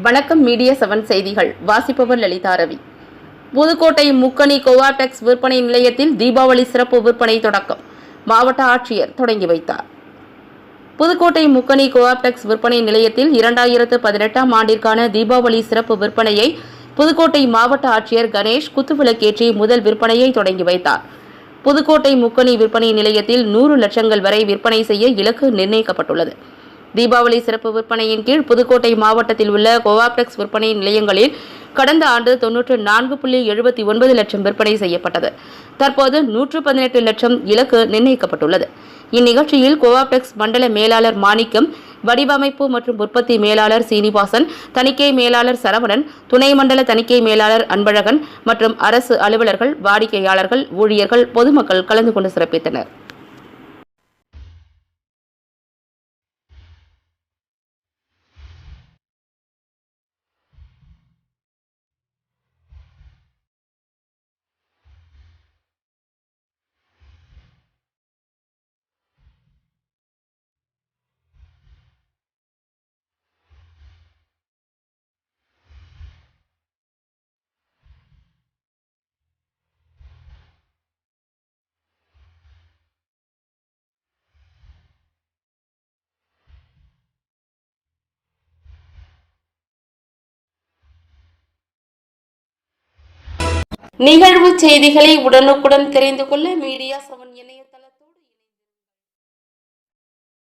வணக்கம். மீடியா 7 செய்திகள் வாசிப்பவர் லலிதா ரவி. புதுக்கோட்டை முக்கணி கோஆப்டெக்ஸ் விற்பனை நிலையத்தில் தீபாவளி சிறப்பு விற்பனை தொடக்கம். மாவட்ட ஆட்சியர் தொடங்கி வைத்தார். புதுக்கோட்டை முக்கணி கோஆப்டெக்ஸ் விற்பனை நிலையத்தில் 2018ஆம் ஆண்டிற்கான தீபாவளி சிறப்பு விற்பனையை புதுக்கோட்டை மாவட்ட ஆட்சியர் கணேஷ் குத்துவிளக்கேற்றி முதல் விற்பனையை தொடங்கி வைத்தார். புதுக்கோட்டை முக்கணி விற்பனை நிலையத்தில் 100 லட்சங்கள் வரை விற்பனை செய்ய இலக்கு நிர்ணயிக்கப்பட்டுள்ளது. தீபாவளி சிறப்பு விற்பனையின் கீழ் புதுக்கோட்டை மாவட்டத்தில் உள்ள கோஆப்டெக்ஸ் விற்பனை நிலையங்களில் கடந்த ஆண்டு 94.79 லட்சம் விற்பனை செய்யப்பட்டது. தற்போது 118 லட்சம் இலக்கு நிர்ணயிக்கப்பட்டுள்ளது. இந்நிகழ்ச்சியில் கோஆப்டெக்ஸ் மண்டல மேலாளர் மாணிக்கம், வடிவமைப்பு மற்றும் உற்பத்தி மேலாளர் சீனிவாசன், தணிக்கை மேலாளர் சரவணன், துணை மண்டல தணிக்கை மேலாளர் அன்பழகன் மற்றும் அரசு அலுவலர்கள், வாடிக்கையாளர்கள், ஊழியர்கள், பொதுமக்கள் கலந்து கொண்டு சிறப்பித்தனர். நிகழ்வு செய்திகளை உடனுக்குடன் தெரிந்து கொள்ள மீடியா 7 இணைய